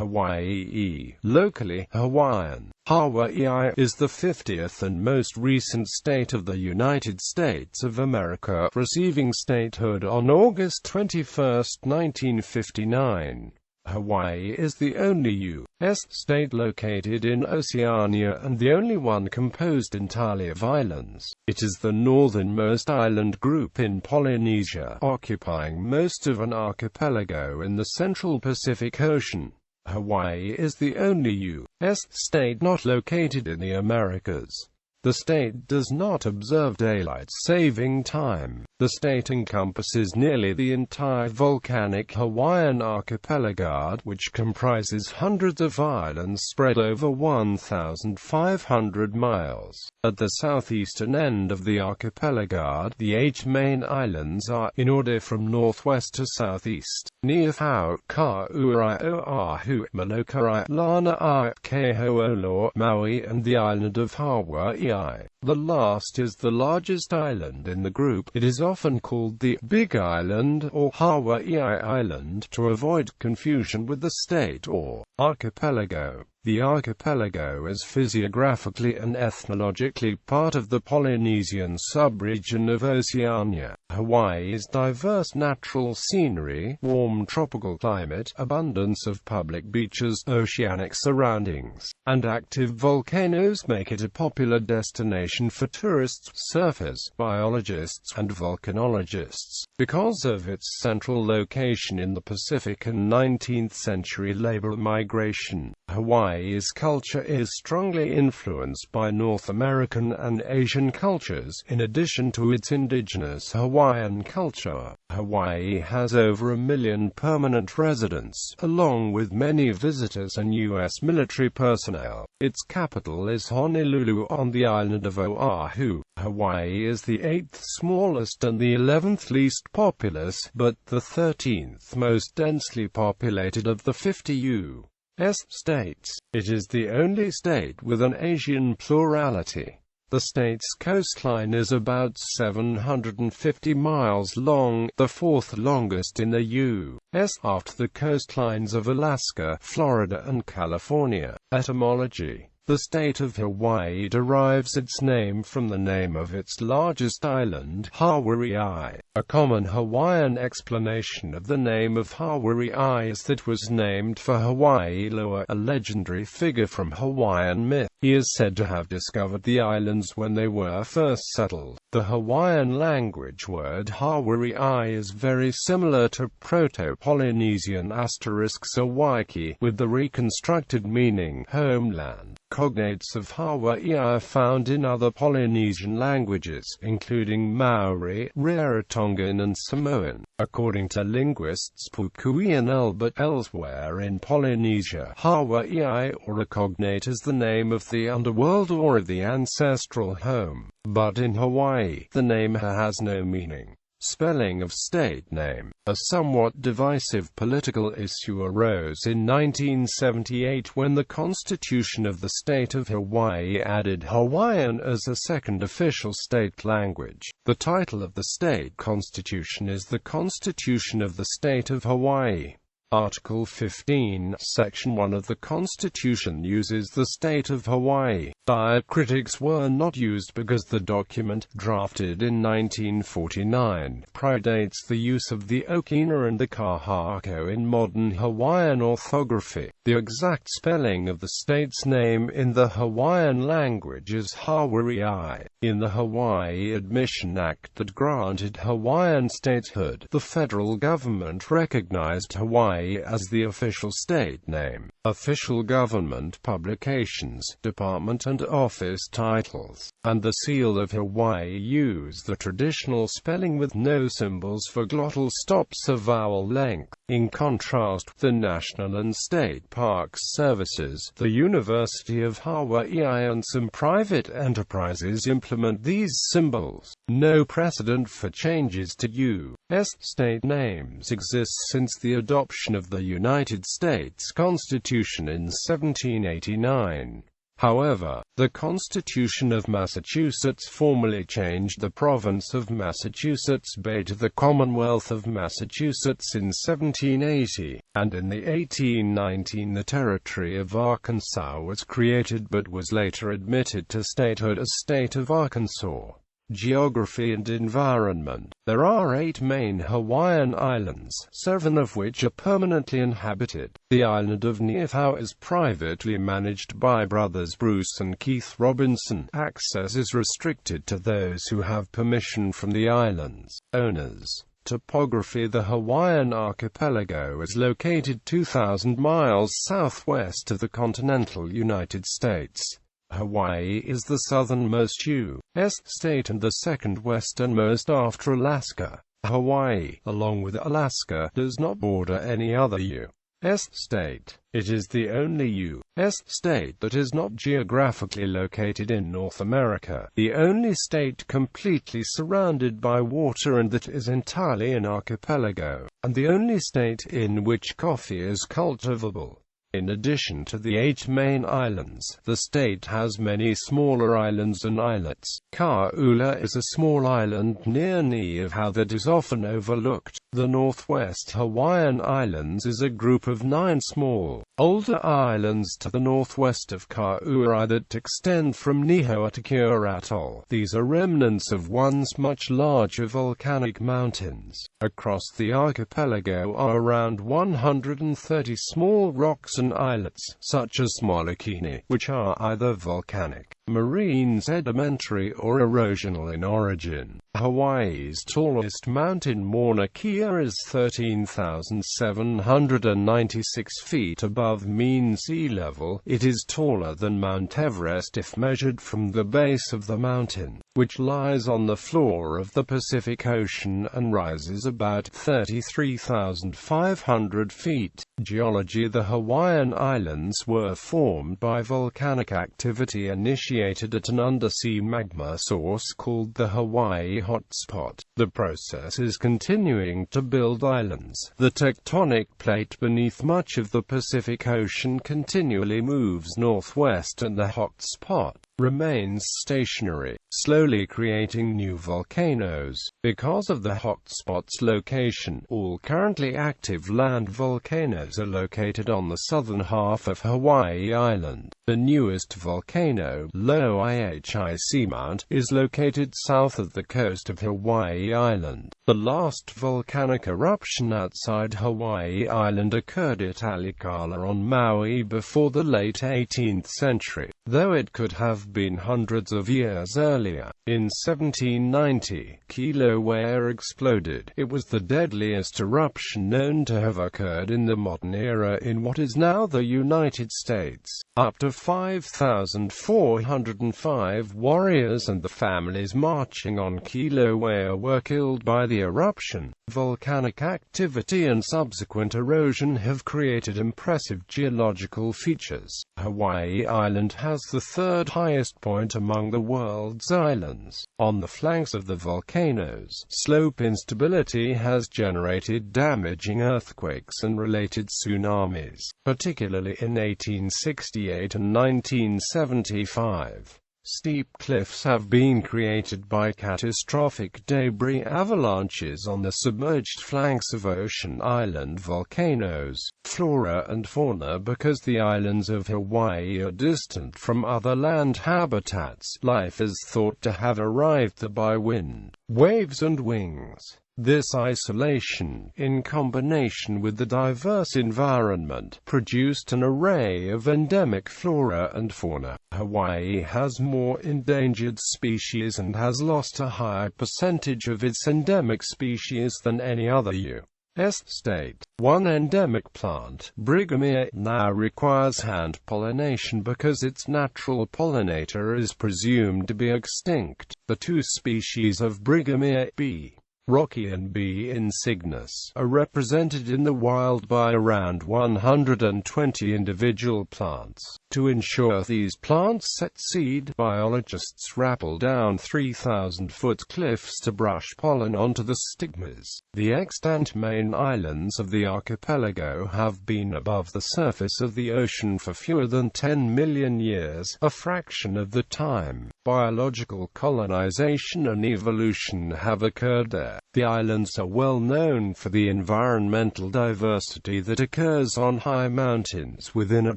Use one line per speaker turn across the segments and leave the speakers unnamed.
Hawaii, locally Hawaiian. Hawaii is the 50th and most recent state of the United States of America, receiving statehood on August 21, 1959. Hawaii is the only U.S. state located in Oceania and the only one composed entirely of islands. It is the northernmost island group in Polynesia, occupying most of an archipelago in the central Pacific Ocean. Hawaii is the only U.S. state not located in the Americas. The state does not observe daylight saving time. The state encompasses nearly the entire volcanic Hawaiian archipelago, which comprises hundreds of islands spread over 1,500 miles. At the southeastern end of the archipelago, the 8 main islands are, in order from northwest to southeast: Niihau, Kauai, Oahu, Molokai, Lanai, Keholo, Maui, and the island of Hawaii. The last is the largest island in the group. It is often called the Big Island or Hawaii Island to avoid confusion with the state or archipelago. The archipelago is physiographically and ethnologically part of the Polynesian subregion of Oceania. Hawaii's diverse natural scenery, warm tropical climate, abundance of public beaches, oceanic surroundings, and active volcanoes make it a popular destination for tourists, surfers, biologists, and volcanologists. Because of its central location in the Pacific and 19th-century labor migration, Hawaii's culture is strongly influenced by North American and Asian cultures, in addition to its indigenous Hawaiian culture. Hawaii has over 1 million permanent residents, along with many visitors and U.S. military personnel. Its capital is Honolulu on the island of Oahu. Hawaii is the 8th smallest and the 11th least populous, but the 13th most densely populated of the 50 U.S. states. It is the only state with an Asian plurality. The state's coastline is about 750 miles long, the 4th longest in the U.S. after the coastlines of Alaska, Florida, and California. Etymology: the state of Hawaii derives its name from the name of its largest island, Hawaii. A common Hawaiian explanation of the name of Hawaii is that it was named for Hawaii Loa, a legendary figure from Hawaiian myth. He is said to have discovered the islands when they were first settled. The Hawaiian language word Hawaii is very similar to Proto-Polynesian *Sawaiki, with the reconstructed meaning homeland. Cognates of Hawaii are found in other Polynesian languages, including Maori, Rarotongan, and Samoan. According to linguists Pukui and Albert, elsewhere in Polynesia, Hawaii or a cognate is the name of the underworld or of the ancestral home. But in Hawaii, the name has no meaning. Spelling of state name. A somewhat divisive political issue arose in 1978 when the Constitution of the state of Hawaii added Hawaiian as a second official state language. The title of the state constitution is the Constitution of the State of Hawaii. Article 15, Section 1 of the Constitution uses the state of Hawaii. Diacritics were not used because the document, drafted in 1949, predates the use of the okina and the kahako in modern Hawaiian orthography. The exact spelling of the state's name in the Hawaiian language is Hawaii. In the Hawaii Admission Act that granted Hawaiian statehood, the federal government recognized Hawaii as the official state name. Official government publications, department and office titles, and the seal of Hawaii use the traditional spelling with no symbols for glottal stops of vowel length. In contrast, the National and State Parks Services, the University of Hawaii, and some private enterprises implement these symbols. No precedent for changes to U.S. state names exists since the adoption of the United States Constitution in 1789. However, the Constitution of Massachusetts formally changed the province of Massachusetts Bay to the Commonwealth of Massachusetts in 1780, and in the 1819 the territory of Arkansas was created but was later admitted to statehood as State of Arkansas. Geography and environment. There are 8 main Hawaiian islands, 7 of which are permanently inhabited. The island of Niihau is privately managed by brothers Bruce and Keith Robinson. Access is restricted to those who have permission from the island's owners. Topography. The Hawaiian archipelago is located 2,000 miles southwest of the continental United States. Hawaii is the southernmost U.S. state and the second westernmost after Alaska. Hawaii, along with Alaska, does not border any other U.S. state. It is the only U.S. state that is not geographically located in North America, the only state completely surrounded by water and that is entirely an archipelago, and the only state in which coffee is cultivable. In addition to the 8 main islands, the state has many smaller islands and islets. Ka'ula is a small island near Niihau that is often overlooked. The Northwest Hawaiian Islands is a group of 9 small, older islands to the northwest of Ka'ula that extend from Niihau to Kure Atoll. These are remnants of once much larger volcanic mountains. Across the archipelago are around 130 small rocks and islets, such as Molokini, which are either volcanic, marine sedimentary or erosional in origin. Hawaii's tallest mountain, Mauna Kea, is 13,796 feet above mean sea level. It is taller than Mount Everest if measured from the base of the mountain, which lies on the floor of the Pacific Ocean and rises about 33,500 feet. Geology. The Hawaiian Islands were formed by volcanic activity initiated at an undersea magma source called the Hawaii hotspot. The process is continuing to build islands. The tectonic plate beneath much of the Pacific Ocean continually moves northwest and the hotspot remains stationary, slowly creating new volcanoes. Because of the hotspot's location, all currently active land volcanoes are located on the southern half of Hawaii Island. The newest volcano, Loihi Seamount, is located south of the coast of Hawaii Island. The last volcanic eruption outside Hawaii Island occurred at Alikala on Maui before the late 18th century, though it could have been hundreds of years earlier. In 1790, Kilauea exploded. It was the deadliest eruption known to have occurred in the modern era in what is now the United States. Up to 5,405 warriors and the families marching on Kilauea were killed by the eruption. Volcanic activity and subsequent erosion have created impressive geological features. Hawaii Island has the 3rd highest point among the world's islands. On the flanks of the volcanoes, slope instability has generated damaging earthquakes and related tsunamis, particularly in 1868 and 1975. Steep cliffs have been created by catastrophic debris avalanches on the submerged flanks of ocean island volcanoes. Flora and fauna. Because the islands of Hawaii are distant from other land habitats, life is thought to have arrived there by wind, waves and wings. This isolation, in combination with the diverse environment, produced an array of endemic flora and fauna. Hawaii has more endangered species and has lost a higher percentage of its endemic species than any other U.S. state. One endemic plant, Brigham, now requires hand pollination because its natural pollinator is presumed to be extinct. The 2 species of Brigham B. Rocky and B. insignis are represented in the wild by around 120 individual plants. To ensure these plants set seed, biologists rappel down 3,000-foot cliffs to brush pollen onto the stigmas. The extant main islands of the archipelago have been above the surface of the ocean for fewer than 10 million years, a fraction of the time biological colonization and evolution have occurred there. The islands are well known for the environmental diversity that occurs on high mountains within a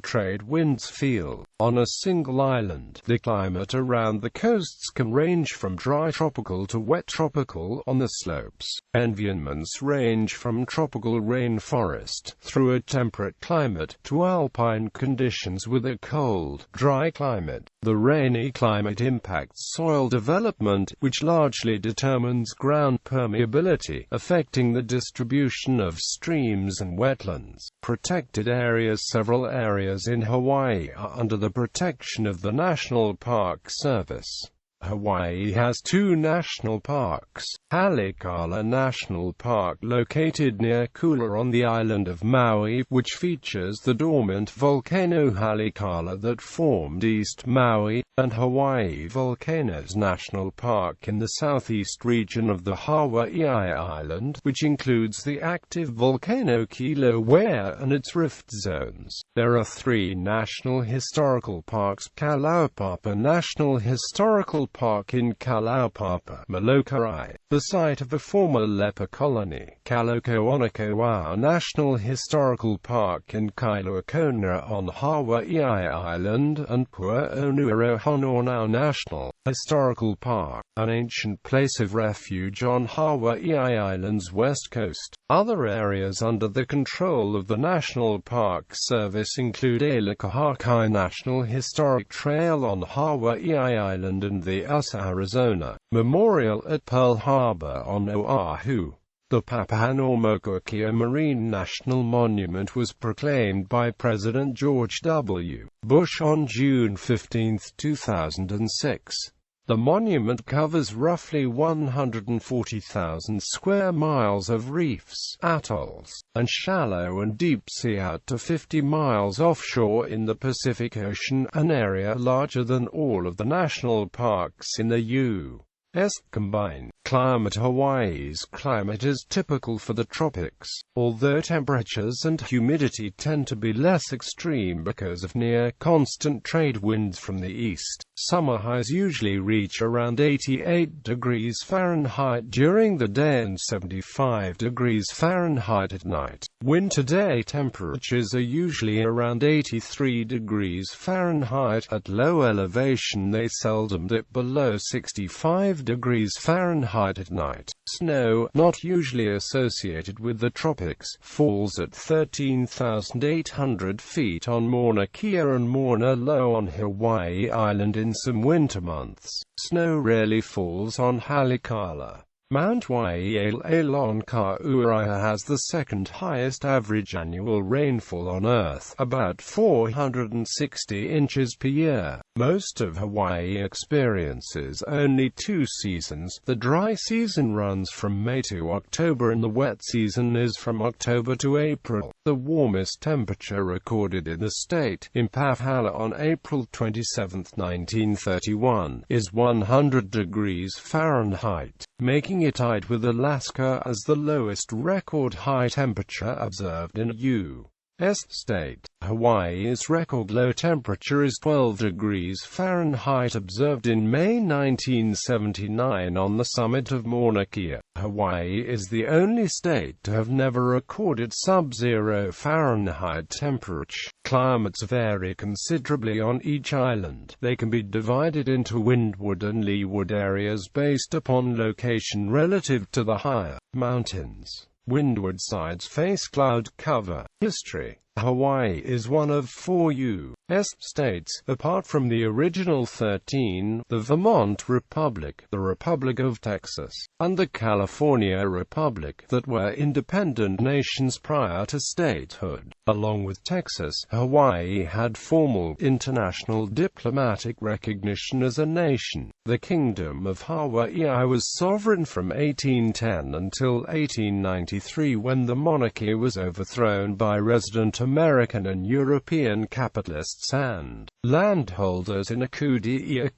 trade winds field. On a single island, the climate around the coasts can range from dry tropical to wet tropical on the slopes. Environments range from tropical rainforest, through a temperate climate, to alpine conditions with a cold, dry climate. The rainy climate impacts soil development, which largely determines ground permeability, affecting the distribution of streams and wetlands. Protected areas. Several areas in Hawaii are under the protection of the National Park Service. Hawaii has two national parks: Haleakala National Park, located near Kula on the island of Maui, which features the dormant volcano Haleakala that formed East Maui, and Hawaii Volcanoes National Park in the southeast region of the Hawaii Island, which includes the active volcano Kilauea and its rift zones. There are three national historical parks: Kalaupapa National Historical Park in Kalaupapa, Molokai, the site of a former leper colony; Kalokoʻonakoa National Historical Park in Kailua on Hawaii Island; and Puʻuʻonuʻu National Historical Park, an ancient place of refuge on Hawaii Island's west coast. Other areas under the control of the National Park Service include Ailakahakai National Historic Trail on Hawaii Island and the Arizona Memorial at Pearl Harbor on Oahu. The Papahanaumokuakea Marine National Monument was proclaimed by President George W. Bush on June 15, 2006. The monument covers roughly 140,000 square miles of reefs, atolls, and shallow and deep sea out to 50 miles offshore in the Pacific Ocean, an area larger than all of the national parks in the U.S. combined. Climate. Hawaii's climate is typical for the tropics, although temperatures and humidity tend to be less extreme because of near-constant trade winds from the east. Summer highs usually reach around 88 degrees Fahrenheit during the day and 75 degrees Fahrenheit at night. Winter day temperatures are usually around 83 degrees Fahrenheit. At low elevation they seldom dip below 65 degrees Fahrenheit at night. Snow, not usually associated with the tropics, falls at 13,800 feet on Mauna Kea and Mauna Loa on Hawaii Island in some winter months. Snow rarely falls on Haleakala. Mount Waiʻanae on Kauai has the second highest average annual rainfall on Earth, about 460 inches per year. Most of Hawaii experiences only two seasons. The dry season runs from May to October and the wet season is from October to April. The warmest temperature recorded in the state, in Pahala on April 27, 1931, is 100 degrees Fahrenheit, making it tied with Alaska as the lowest record high temperature observed in a U.S. state. Hawaii's record low temperature is 12 degrees Fahrenheit observed in May 1979 on the summit of Mauna Kea. Hawaii is the only state to have never recorded sub-zero Fahrenheit temperature. Climates vary considerably on each island. They can be divided into windward and leeward areas based upon location relative to the higher mountains. Windward sides face cloud cover. History. Hawaii is one of 4 U.S. states, apart from the original 13, the Vermont Republic, the Republic of Texas, and the California Republic, that were independent nations prior to statehood. Along with Texas, Hawaii had formal international diplomatic recognition as a nation. The Kingdom of Hawaii was sovereign from 1810 until 1893, when the monarchy was overthrown by resident American and European capitalists and landholders in a coup d'etat.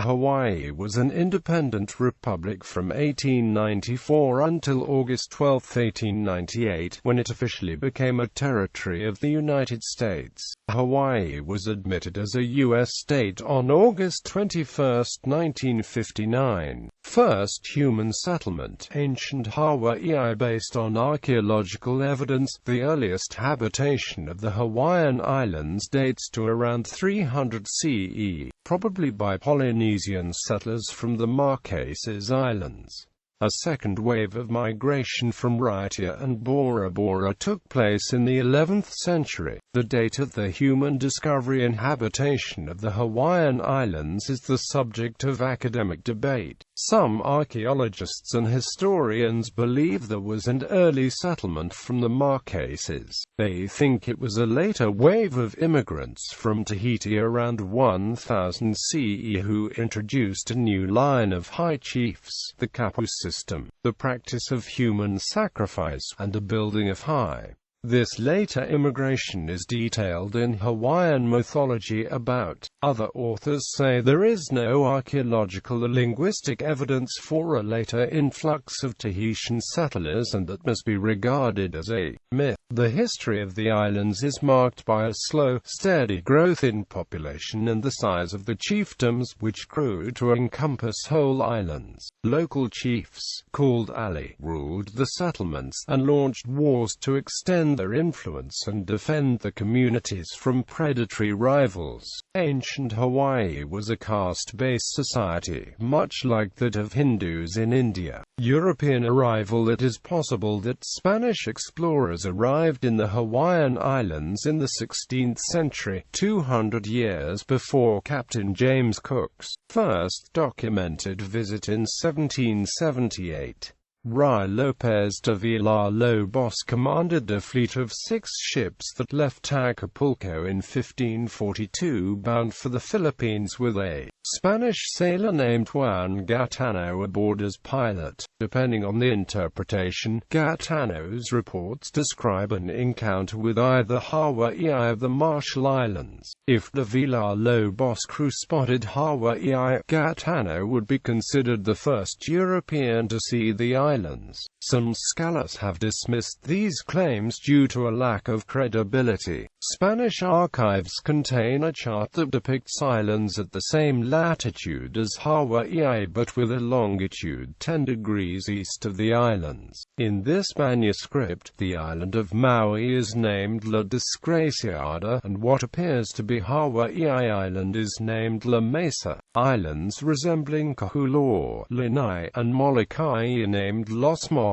Hawaii was an independent republic from 1894 until August 12, 1898, when it officially became a territory of the United States. Hawaii was admitted as a U.S. state on August 21, 1959. First human settlement, ancient Hawaii. Based on archaeological evidence, the earliest habitation of the Hawaiian Islands dates to around 300 CE, probably by Polynesian settlers from the Marquesas Islands. A second wave of migration from Raiatea and Bora Bora took place in the 11th century. The date of the human discovery and habitation of the Hawaiian Islands is the subject of academic debate. Some archaeologists and historians believe there was an early settlement from the Marquesas. They think it was a later wave of immigrants from Tahiti around 1000 CE who introduced a new line of high chiefs, the kapu system, the practice of human sacrifice, and a building of high. This later immigration is detailed in Hawaiian mythology about. Other authors say there is no archaeological or linguistic evidence for a later influx of Tahitian settlers, and that must be regarded as a myth. The history of the islands is marked by a slow, steady growth in population and the size of the chiefdoms, which grew to encompass whole islands. Local chiefs, called ali, ruled the settlements, and launched wars to extend their influence and defend the communities from predatory rivals. Ancient Hawaii was a caste-based society, much like that of Hindus in India. European arrival. It is possible that Spanish explorers arrived in the Hawaiian Islands in the 16th century, 200 years before Captain James Cook's first documented visit in 1778. Ruy Lopez de Villalobos commanded a fleet of 6 ships that left Acapulco in 1542 bound for the Philippines with a Spanish sailor named Juan Gaetano aboard as pilot. Depending on the interpretation, Gaetano's reports describe an encounter with either Hawaii or the Marshall Islands. If the Villalobos crew spotted Hawaii, Gaetano would be considered the first European to see the islands. Some scholars have dismissed these claims due to a lack of credibility. Spanish archives contain a chart that depicts islands at the same latitude as Hawaii but with a longitude 10 degrees east of the islands. In this manuscript, the island of Maui is named La Desgraciada, and what appears to be Hawaii Island is named La Mesa. Islands resembling Kahului, Lanai, and Molokai are named Los Montes.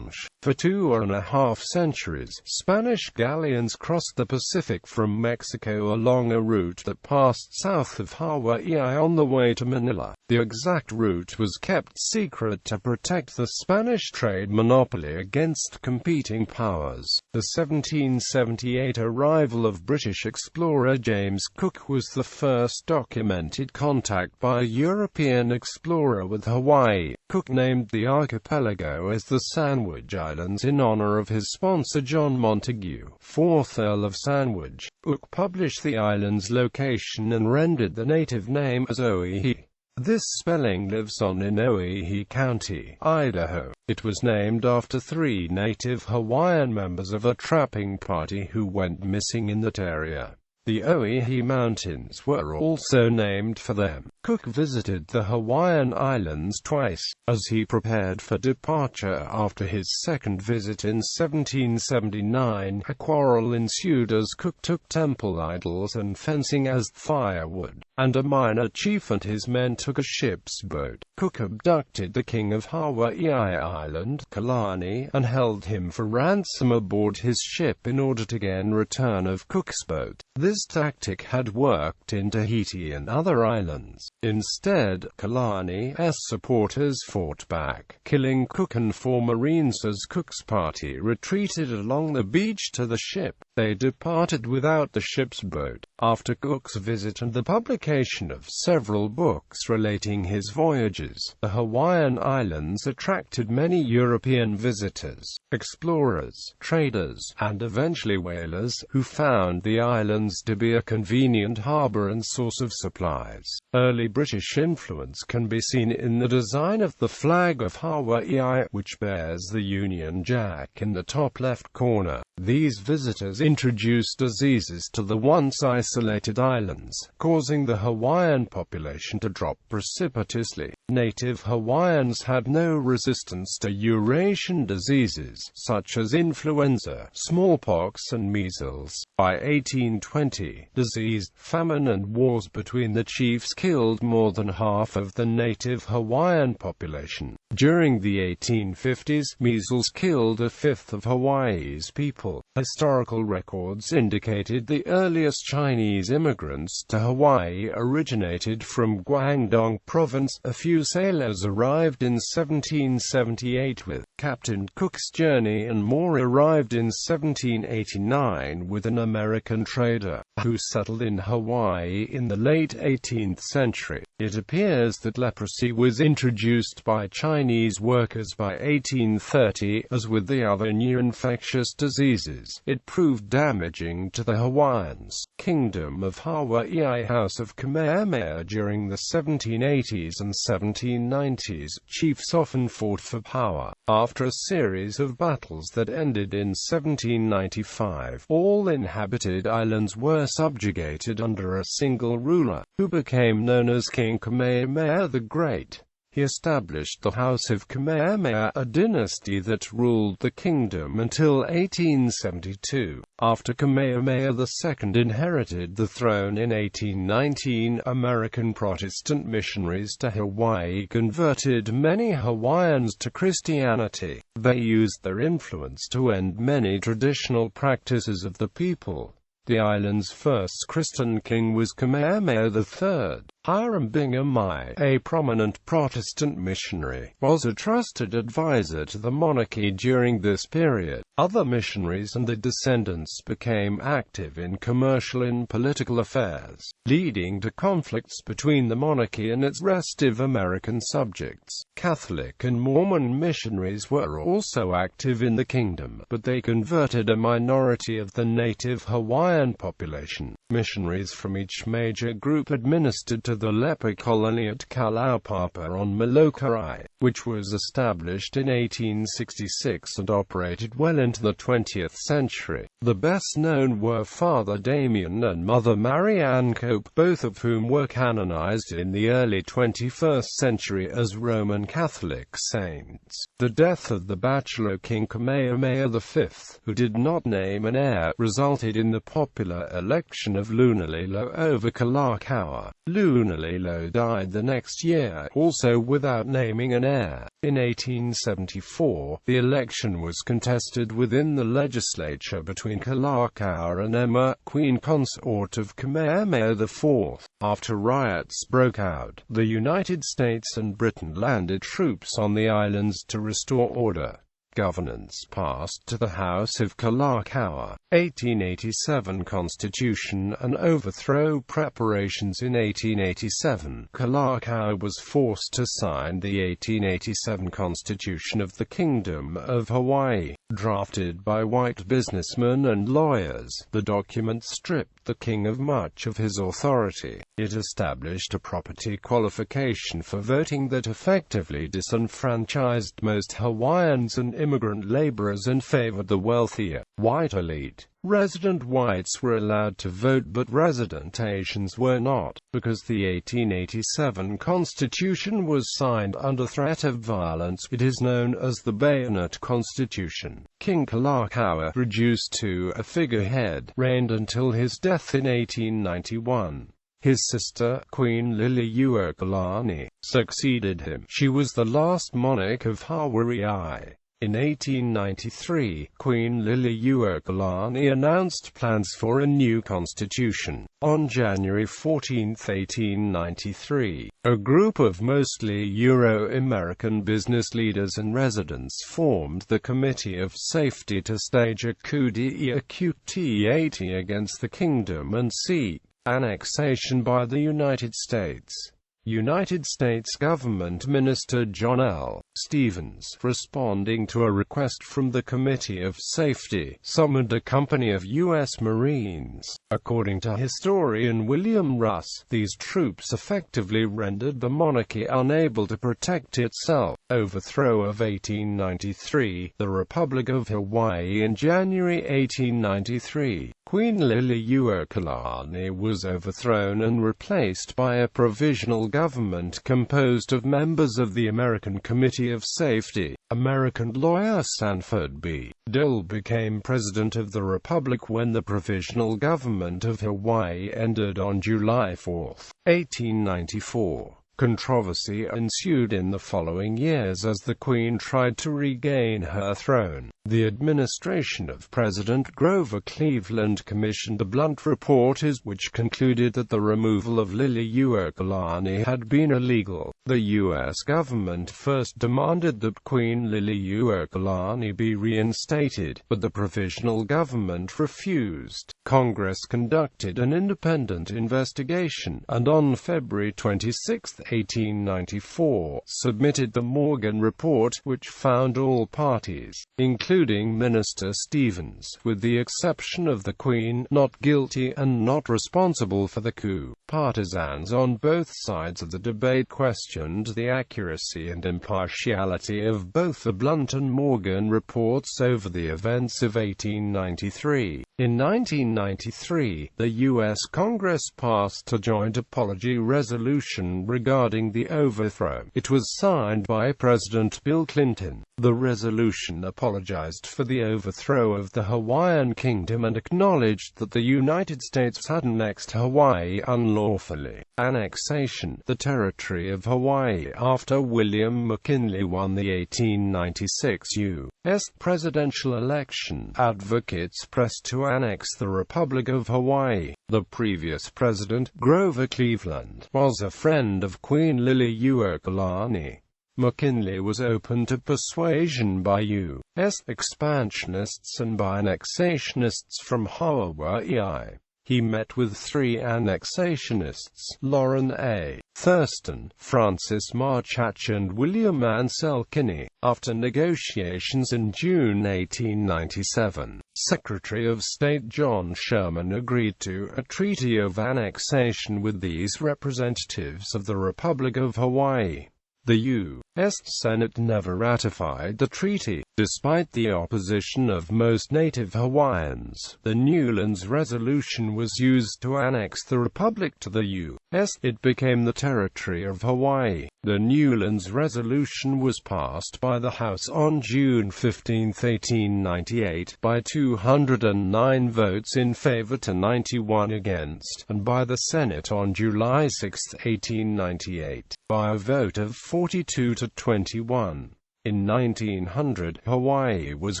For 2.5 centuries, Spanish galleons crossed the Pacific from Mexico along a route that passed south of Hawaii on the way to Manila. The exact route was kept secret to protect the Spanish trade monopoly against competing powers. The 1778 arrival of British explorer James Cook was the first documented contact by a European explorer with Hawaii. Cook named the archipelago as the Sandwich Islands in honor of his sponsor John Montagu, 4th Earl of Sandwich. Cook published the island's location and rendered the native name as Oʻahi. This spelling lives on in Oʻahi County, Idaho. It was named after 3 native Hawaiian members of a trapping party who went missing in that area. The Oʻahi Mountains were also named for them. Cook visited the Hawaiian Islands twice. As he prepared for departure after his second visit in 1779, a quarrel ensued as Cook took temple idols and fencing as firewood, and a minor chief and his men took a ship's boat. Cook abducted the king of Hawaii Island, Kalani, and held him for ransom aboard his ship in order to gain return of Cook's boat. This This tactic had worked in Tahiti and other islands. Instead, Kalani's supporters fought back, killing Cook and 4 Marines as Cook's party retreated along the beach to the ship. They departed without the ship's boat. After Cook's visit and the publication of several books relating his voyages, the Hawaiian Islands attracted many European visitors, explorers, traders, and eventually whalers, who found the islands to be a convenient harbor and source of supplies. Early British influence can be seen in the design of the flag of Hawaii, which bears the Union Jack in the top left corner. These visitors introduced diseases to the once isolated islands, causing the Hawaiian population to drop precipitously. Native Hawaiians had no resistance to Eurasian diseases, such as influenza, smallpox and measles. By 1820, disease, famine and wars between the chiefs killed more than half of the native Hawaiian population. During the 1850s, measles killed a fifth of Hawaii's people. Historical records indicated the earliest Chinese immigrants to Hawaii originated from Guangdong Province. A few sailors arrived in 1778 with Captain Cook's journey, and more arrived in 1789 with an American trader, who settled in Hawaii in the late 18th century. It appears that leprosy was introduced by Chinese workers by 1830. As with the other new infectious diseases, it proved damaging to the Hawaiians. Kingdom of Hawaii. House of Kamehameha. During the 1780s and 1790s, chiefs often fought for power. After a series of battles that ended in 1795, all inhabited islands were subjugated under a single ruler, who became known as King Kamehameha the Great. He established the House of Kamehameha, a dynasty that ruled the kingdom until 1872. After Kamehameha II inherited the throne in 1819, American Protestant missionaries to Hawaii converted many Hawaiians to Christianity. They used their influence to end many traditional practices of the people. The island's first Christian king was Kamehameha III. Hiram Bingham I, a prominent Protestant missionary, was a trusted advisor to the monarchy during this period. Other missionaries and their descendants became active in commercial and political affairs, leading to conflicts between the monarchy and its restive American subjects. Catholic and Mormon missionaries were also active in the kingdom, but they converted a minority of the native Hawaiian population. Missionaries from each major group administered to the leper colony at Kalaupapa on Molokai, which was established in 1866 and operated well into the 20th century. The best known were Father Damien and Mother Marianne Cope, both of whom were canonized in the early 21st century as Roman Catholic saints. The death of the bachelor King Kamehameha V, who did not name an heir, resulted in the popular election of Lunalilo over Kalakaua. Lunalilo died the next year, also without naming an heir. In 1874, the election was contested within the legislature between Kalakaua and Emma, queen consort of Kamehameha IV. After riots broke out, the United States and Britain landed troops on the islands to restore order. Governance passed to the House of Kalakaua. 1887 Constitution and overthrow preparations. In 1887, Kalakaua was forced to sign the 1887 Constitution of the Kingdom of Hawaii, drafted by white businessmen and lawyers. The document stripped the king of much of his authority. It established a property qualification for voting that effectively disenfranchised most Hawaiians and immigrant laborers and favored the wealthier, white elite. Resident whites were allowed to vote but resident Asians were not, because the 1887 Constitution was signed under threat of violence. It is known as the Bayonet Constitution. King Kalakaua, reduced to a figurehead, reigned until his death in 1891. His sister, Queen Liliuokalani, succeeded him. She was the last monarch of Hawaii. In 1893, Queen Liliuokalani announced plans for a new constitution. On January 14, 1893, a group of mostly Euro-American business leaders and residents formed the Committee of Safety to stage a coup d'état against the kingdom and seek annexation by the United States. United States Government Minister John L. Stevens, responding to a request from the Committee of Safety, summoned a company of U.S. Marines. According to historian William Russ, these troops effectively rendered the monarchy unable to protect itself. Overthrow of 1893, the Republic of Hawaii. In January 1893, Queen Liliuokalani was overthrown and replaced by a provisional government composed of members of the American Committee of Safety. American lawyer Sanford B. Dole became president of the Republic when the Provisional Government of Hawaii ended on July 4, 1894. Controversy ensued in the following years as the Queen tried to regain her throne. The administration of President Grover Cleveland commissioned the Blunt Report, which concluded that the removal of Liliuokalani had been illegal. The U.S. government first demanded that Queen Liliuokalani be reinstated, but the provisional government refused. Congress conducted an independent investigation, and on February 26, 1894, submitted the Morgan Report, which found all parties, including Minister Stevens, with the exception of the Queen, not guilty and not responsible for the coup. Partisans on both sides of the debate questioned the accuracy and impartiality of both the Blunt and Morgan reports over the events of 1893. In 1993, the U.S. Congress passed a joint apology resolution regarding the overthrow. It was signed by President Bill Clinton. The resolution apologized for the overthrow of the Hawaiian kingdom and acknowledged that the United States had annexed Hawaii unlawfully. Annexation, the territory of Hawaii, after William McKinley won the 1896 U.S. presidential election. Advocates pressed to annex the Republic of Hawaii. The previous president, Grover Cleveland, was a friend of Queen Liliuokalani. McKinley was open to persuasion by U.S. expansionists and by annexationists from Hawaii. He met with three annexationists, Lauren A. Thurston, Francis Marchach and William Ansel Kinney. After negotiations in June 1897, Secretary of State John Sherman agreed to a treaty of annexation with these representatives of the Republic of Hawaii. The U.S. Senate never ratified the treaty. Despite the opposition of most native Hawaiians, the Newlands Resolution was used to annex the Republic to the U.S. It became the territory of Hawaii. The Newlands Resolution was passed by the House on June 15, 1898, by 209 votes in favor to 91 against, and by the Senate on July 6, 1898, by a vote of 42 to 21. In 1900, Hawaii was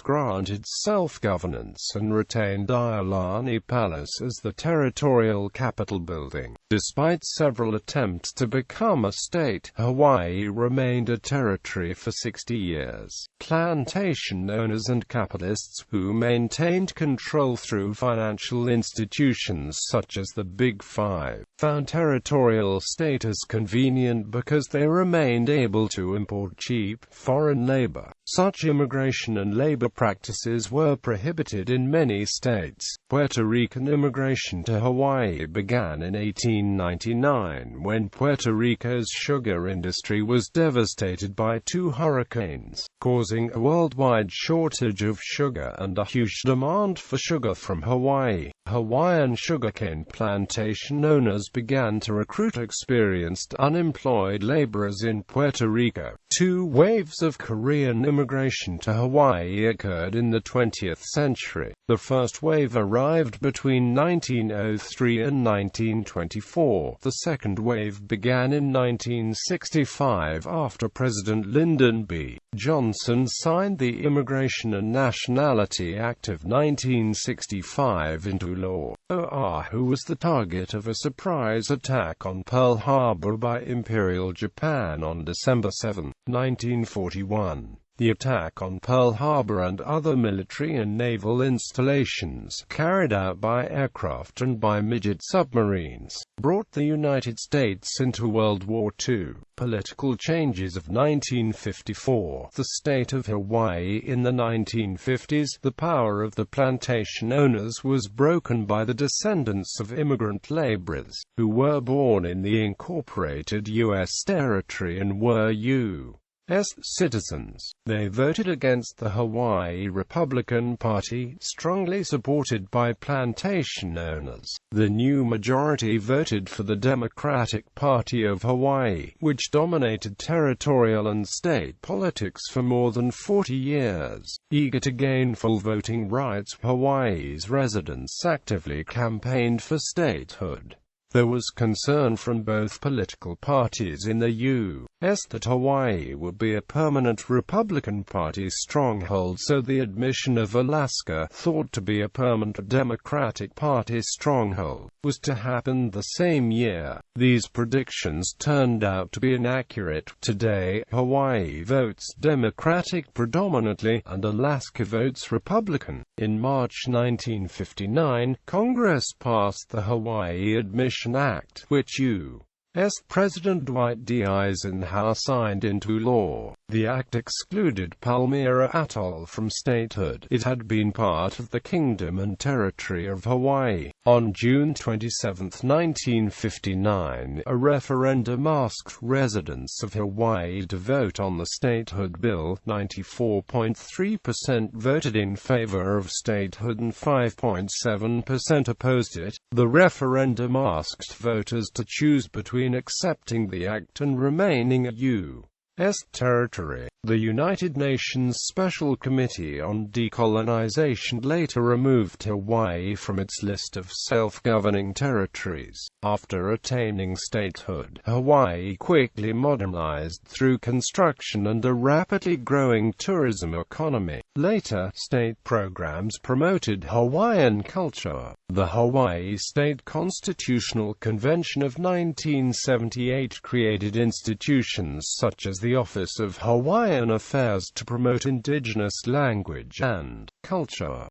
granted self-governance and retained Iolani Palace as the territorial capital building. Despite several attempts to become a state, Hawaii remained a territory for 60 years. Plantation owners and capitalists, who maintained control through financial institutions such as the Big Five, found territorial status convenient because they remained able to import cheap, foreign labor. Such immigration and labor practices were prohibited in many states. Puerto Rican immigration to Hawaii began in 1899 when Puerto Rico's sugar industry was devastated by two hurricanes, causing a worldwide shortage of sugar and a huge demand for sugar from Hawaii. Hawaiian sugarcane plantation owners began to recruit experienced unemployed laborers in Puerto Rico. Two waves of Korean immigration to Hawaii occurred in the 20th century. The first wave arrived between 1903 and 1924. The second wave began in 1965 after President Lyndon B. Johnson signed the Immigration and Nationality Act of 1965 into law. Oahu was the target of a surprise attack on Pearl Harbor by Imperial Japan on December 7, 1941. The attack on Pearl Harbor and other military and naval installations, carried out by aircraft and by midget submarines, brought the United States into World War II. Political changes of 1954. The state of Hawaii in the 1950s. The power of the plantation owners was broken by the descendants of immigrant laborers, who were born in the incorporated U.S. territory and were U.S. citizens. They voted against the Hawaii Republican Party, strongly supported by plantation owners. The new majority voted for the Democratic Party of Hawaii, which dominated territorial and state politics for more than 40 years. Eager to gain full voting rights, Hawaii's residents actively campaigned for statehood. There was concern from both political parties in the U.S. that Hawaii would be a permanent Republican Party stronghold, so the admission of Alaska, thought to be a permanent Democratic Party stronghold, was to happen the same year. These predictions turned out to be inaccurate. Today, Hawaii votes Democratic predominantly, and Alaska votes Republican. In March 1959, Congress passed the Hawaii Admission Act, which U.S. President Dwight D. Eisenhower signed into law. The act excluded Palmyra Atoll from statehood. It had been part of the Kingdom and Territory of Hawaii. On June 27, 1959, a referendum asked residents of Hawaii to vote on the statehood bill. 94.3% voted in favor of statehood and 5.7% opposed it. The referendum asked voters to choose between accepting the act and remaining a U.S. territory. The United Nations Special Committee on Decolonization later removed Hawaii from its list of self-governing territories. After attaining statehood, Hawaii quickly modernized through construction and a rapidly growing tourism economy. Later, state programs promoted Hawaiian culture. The Hawaii State Constitutional Convention of 1978 created institutions such as the Office of Hawaiian Affairs to promote indigenous language and culture.